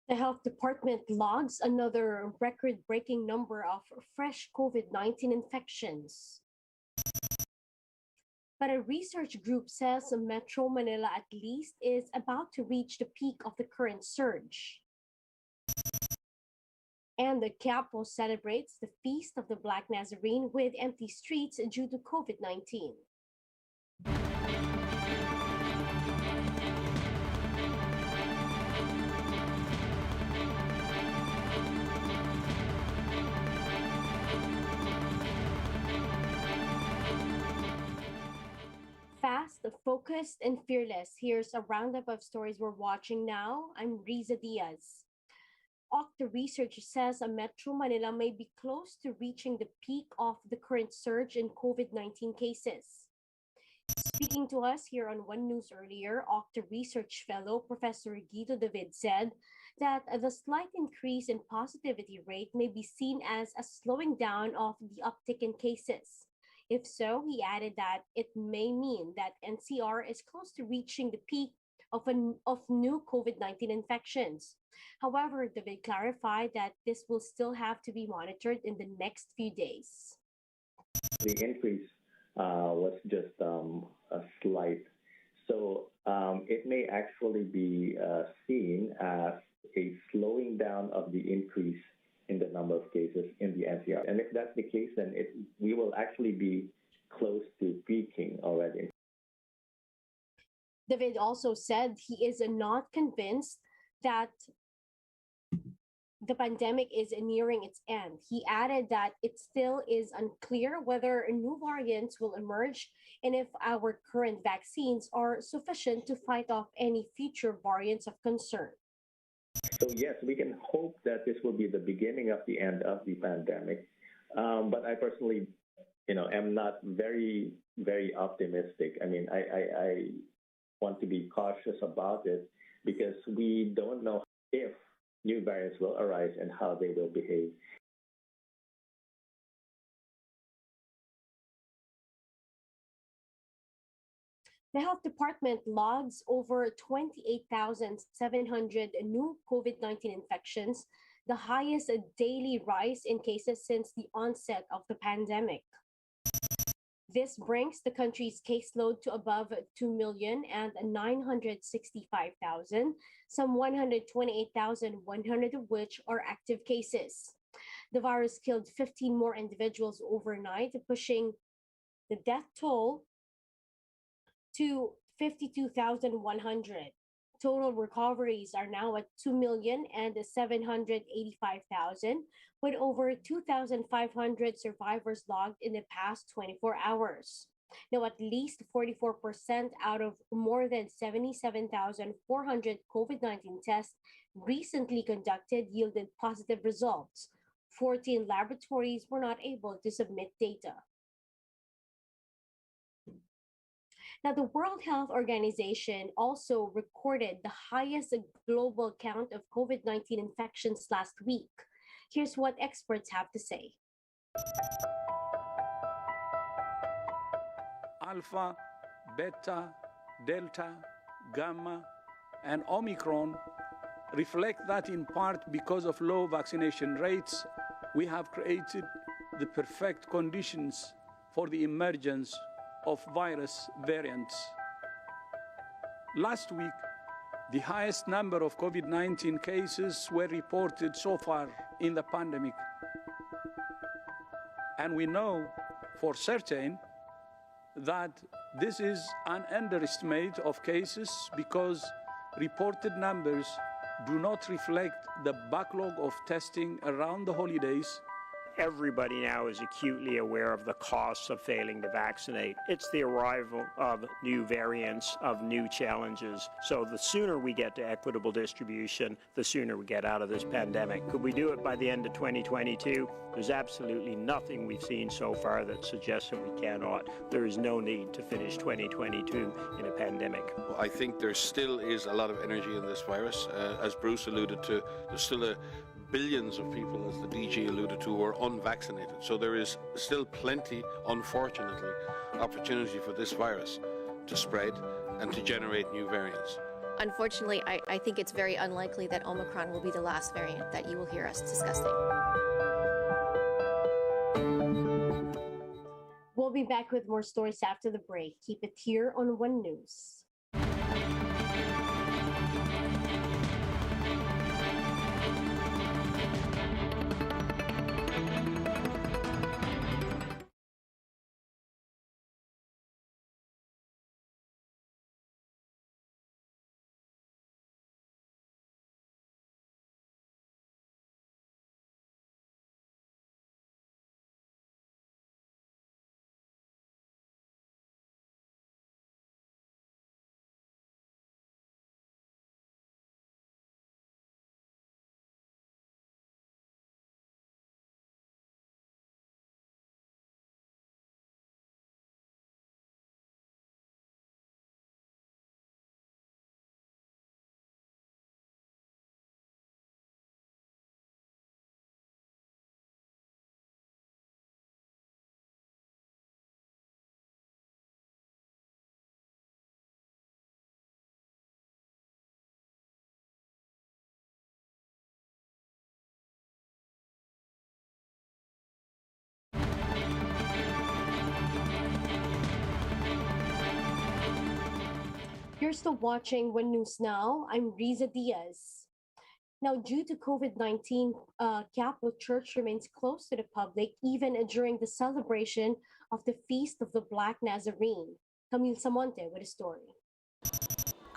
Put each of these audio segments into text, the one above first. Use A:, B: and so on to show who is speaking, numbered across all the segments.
A: The health department logs another record-breaking number of fresh COVID-19 infections. But a research group says Metro Manila at least is about to reach the peak of the current surge. And the Quiapo celebrates the Feast of the Black Nazarene with empty streets due to COVID-19. Fast, focused, and fearless. Here's a roundup of stories we're watching now. I'm Riza Diaz. Octa Research says Metro Manila may be close to reaching the peak of the current surge in COVID-19 cases. Speaking to us here on One News earlier, Octa Research Fellow Professor Guido David said that the slight increase in positivity rate may be seen as a slowing down of the uptick in cases. If so, he added that it may mean that NCR is close to reaching the peak of new COVID-19 infections. However, David clarified that this will still have to be monitored in the next few days.
B: The increase was just a slight, so it may actually be seen as a slowing down of the increase in the number of cases in the NCR. And if that's the case, then we will actually be close to peaking already.
A: David also said he is not convinced that the pandemic is nearing its end. He added that it still is unclear whether new variants will emerge and if our current vaccines are sufficient to fight off any future variants of concern.
B: So yes, we can hope that this will be the beginning of the end of the pandemic. But I personally, am not very, very optimistic. I mean, I want to be cautious about it because we don't know if new variants will arise and how they will behave.
A: The health department logs over 28,700 new COVID-19 infections, the highest daily rise in cases since the onset of the pandemic. This brings the country's caseload to above 2,965,000, some 128,100 of which are active cases. The virus killed 15 more individuals overnight, pushing the death toll to 52,100. Total recoveries are now at 2,785,000, with over 2,500 survivors logged in the past 24 hours. Now, at least 44% out of more than 77,400 COVID-19 tests recently conducted yielded positive results. 14 laboratories were not able to submit data. Now, the World Health Organization also recorded the highest global count of COVID-19 infections last week. Here's what experts have to say.
C: Alpha, Beta, Delta, Gamma, and Omicron reflect that in part because of low vaccination rates, we have created the perfect conditions for the emergence of virus variants. Last week, the highest number of COVID-19 cases were reported so far in the pandemic. And we know for certain that this is an underestimate of cases because reported numbers do not reflect the backlog of testing around the holidays.
D: Everybody now is acutely aware of the costs of failing to vaccinate. It's the arrival of new variants, of new challenges. So the sooner we get to equitable distribution, the sooner we get out of this pandemic. Could we do it by the end of 2022? There's absolutely nothing we've seen so far that suggests that we cannot. There is no need to finish 2022 in a pandemic.
E: I think there still is a lot of energy in this virus. As Bruce alluded to, there's still billions of people, as the DG alluded to, who are unvaccinated. So there is still plenty, unfortunately, opportunity for this virus to spread and to generate new variants.
F: Unfortunately, I think it's very unlikely that Omicron will be the last variant that you will hear us discussing.
A: We'll be back with more stories after the break. Keep it here on One News. You're still watching One News Now. I'm Riza Diaz. Now, due to COVID-19, Quiapo Church remains closed to the public even during the celebration of the Feast of the Black Nazarene. Camille Samonte with a story.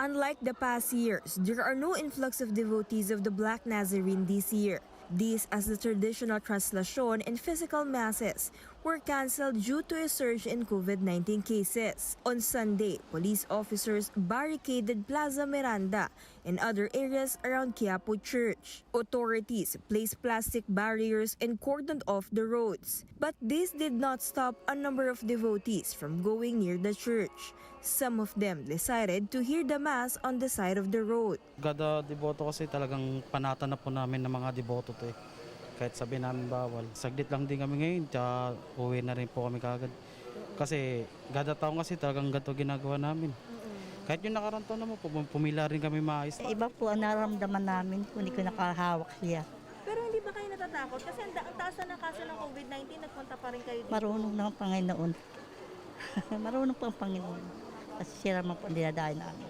G: Unlike the past years, there are no influx of devotees of the Black Nazarene this year. This as the traditional translasyon and physical masses were cancelled due to a surge in COVID-19 cases. On Sunday, police officers barricaded Plaza Miranda and other areas around Quiapo Church. Authorities placed plastic barriers and cordoned off the roads. But this did not stop a number of devotees from going near the church. Some of them decided to hear the mass on the side of the road.
H: Kada deboto kasi talagang panatan na po namin ng mga deboto to eh. Kahit sabihin namin bawal. Saglit lang din kami ngayon, tsaka uwi na rin po kami kagad. Kasi kada taong kasi talagang ganito ginagawa namin. Kahit yung nakarang taon naman po, pumila rin kami maayos.
I: Iba po ang nararamdaman namin kung hindi ko nakahawak siya.
J: Pero hindi ba kayo natatakot? Kasi ang taas na ng kaso ng COVID-19, nagpunta pa rin kayo dito.
I: Marunong ng Panginoon. Marunong po ang Panginoon. Kasi siya naman po ang dinadahin namin.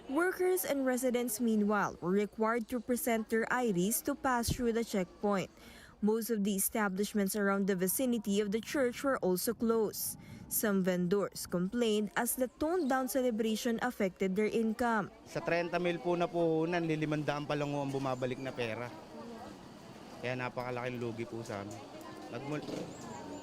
G: Workers and residents, meanwhile, were required to present their IDs to pass through the checkpoint. Most of the establishments around the vicinity of the church were also closed. Some vendors complained as the toned-down celebration affected their income.
K: Sa 30 mil po na puhunan, 500 pa lang ang bumabalik na pera. Kaya napakalaking lugi po sa amin.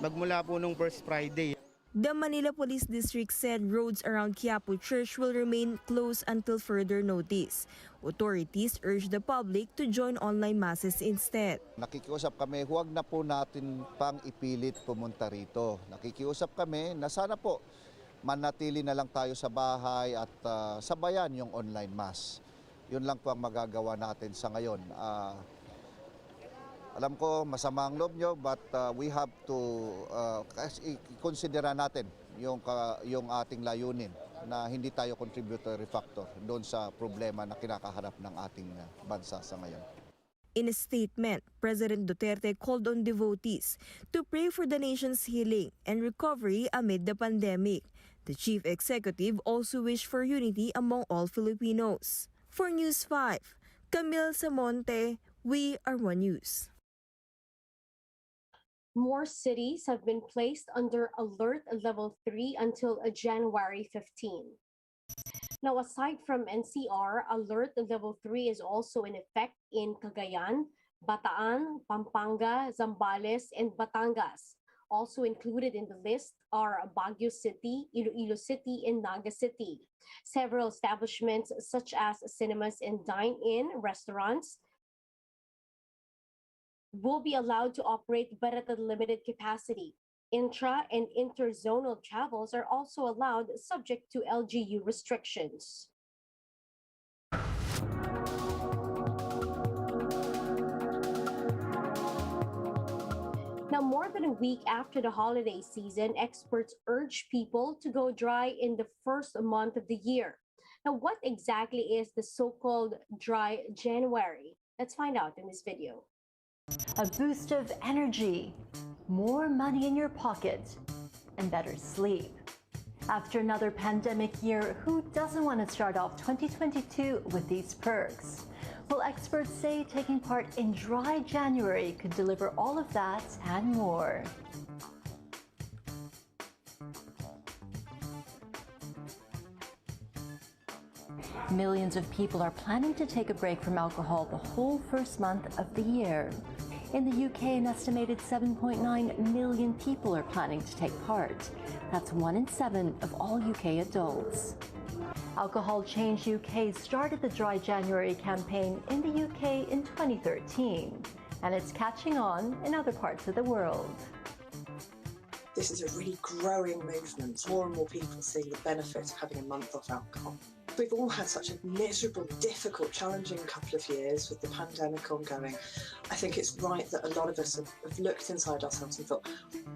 K: Magmula po nung first Friday.
G: The Manila Police District said roads around Quiapo Church will remain closed until further notice. Authorities urged the public to join online masses instead.
L: Nakikiusap kami, huwag na po natin pang ipilit pumunta rito. Nakikiusap kami na sana po manatili na lang tayo sa bahay at sabayan yung online mass. Yun lang po ang magagawa natin sa ngayon. Alam ko masama ang loob nyo, but we have to i-considera natin yung ating layunin na hindi tayo contributory factor doon sa problema na kinakaharap ng ating bansa sa ngayon.
G: In a statement, President Duterte called on devotees to pray for the nation's healing and recovery amid the pandemic. The chief executive also wished for unity among all Filipinos. For News 5, Camille Samonte, we are One News.
A: More cities have been placed under Alert Level 3 until January 15. Now, aside from NCR, Alert Level 3 is also in effect in Cagayan, Bataan, Pampanga, Zambales, and Batangas. Also included in the list are Baguio City, Iloilo City, and Naga City. Several establishments such as cinemas and dine-in restaurants will be allowed to operate but at a limited capacity. Intra and interzonal travels are also allowed subject to LGU restrictions. Now, more than a week after the holiday season, experts urge people to go dry in the first month of the year. Now, what exactly is the so-called dry January? Let's find out in this video.
M: A boost of energy, more money in your pocket, and better sleep. After another pandemic year, who doesn't want to start off 2022 with these perks? Well, experts say taking part in Dry January could deliver all of that and more. Millions of people are planning to take a break from alcohol the whole first month of the year. In the UK, an estimated 7.9 million people are planning to take part. That's 1 in 7 of all UK adults. Alcohol Change UK started the Dry January campaign in the UK in 2013, and it's catching on in other parts of the world.
N: This is a really growing movement. More and more people seeing the benefit of having a month off alcohol. We've all had such a miserable, difficult, challenging couple of years with the pandemic ongoing. I think it's right that a lot of us have looked inside ourselves and thought,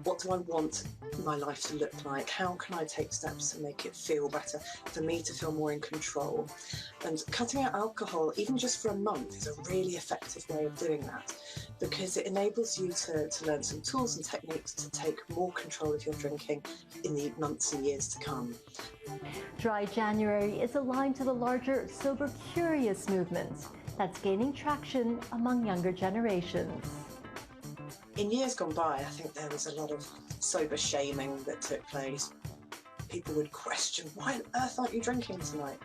N: what do I want my life to look like? How can I take steps to make it feel better, for me to feel more in control? And cutting out alcohol, even just for a month, is a really effective way of doing that, because it enables you to learn some tools and techniques to take more control of your drinking in the months and years to come.
M: Dry January is aligned to the larger Sober Curious movement that's gaining traction among younger generations.
N: In years gone by, I think there was a lot of sober shaming that took place. People would question, why on earth aren't you drinking tonight?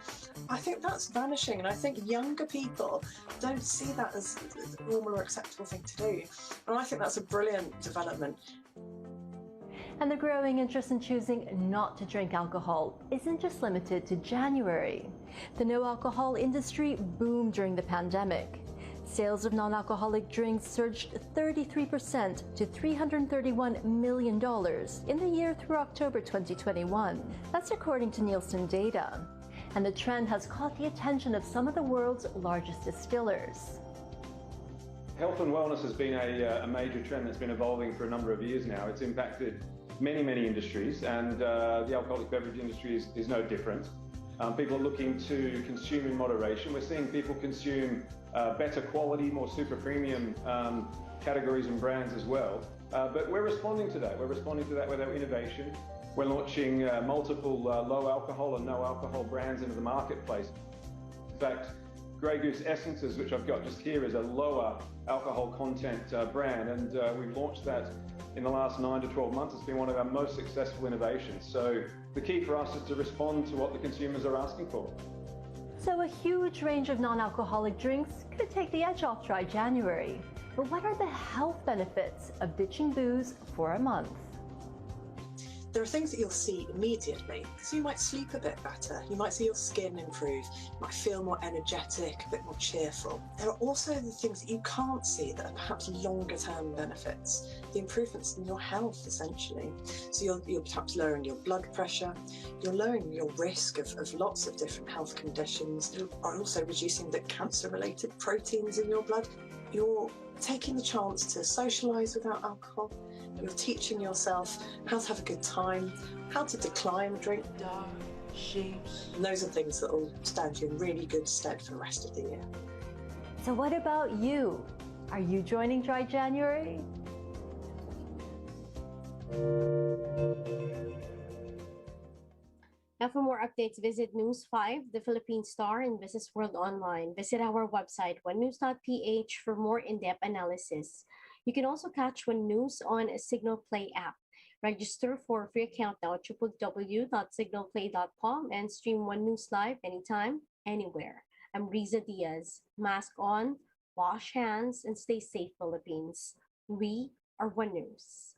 N: I think that's vanishing, and I think younger people don't see that as a normal or acceptable thing to do. And I think that's a brilliant development.
M: And the growing interest in choosing not to drink alcohol isn't just limited to January. The no-alcohol industry boomed during the pandemic. Sales of non-alcoholic drinks surged 33% to $331 million in the year through October 2021. That's according to Nielsen data. And the trend has caught the attention of some of the world's largest distillers.
O: Health and wellness has been a major trend that's been evolving for a number of years now. It's impacted many industries, and the alcoholic beverage industry is no different. People are looking to consume in moderation. We're seeing people consume better quality, more super premium categories and brands as well. But we're responding to that. We're responding to that with our innovation. We're launching multiple low alcohol and no alcohol brands into the marketplace. In fact, Grey Goose Essences, which I've got just here, is a lower alcohol content brand, and we've launched that in the last 9 to 12 months. It's been one of our most successful innovations. So the key for us is to respond to what the consumers are asking for.
M: So a huge range of non-alcoholic drinks could take the edge off Dry January. But what are the health benefits of ditching booze for a month?
N: There are things that you'll see immediately. So you might sleep a bit better, you might see your skin improve, you might feel more energetic, a bit more cheerful. There are also the things that you can't see that are perhaps longer term benefits, the improvements in your health essentially. So you're perhaps lowering your blood pressure, you're lowering your risk of lots of different health conditions, you are also reducing the cancer-related proteins in your blood. You're taking the chance to socialise without alcohol. You're teaching yourself how to have a good time, how to decline drink. And those are things that will stand you in really good stead for the rest of the year.
M: So what about you? Are you joining Dry January?
A: Now, for more updates, visit News 5, the Philippine Star, and Business World Online. Visit our website, onenews.ph, for more in-depth analysis. You can also catch One News on a Signal Play app. Register for a free account now at www.signalplay.com and stream One News live anytime, anywhere. I'm Riza Diaz. Mask on, wash hands, and stay safe, Philippines. We are One News.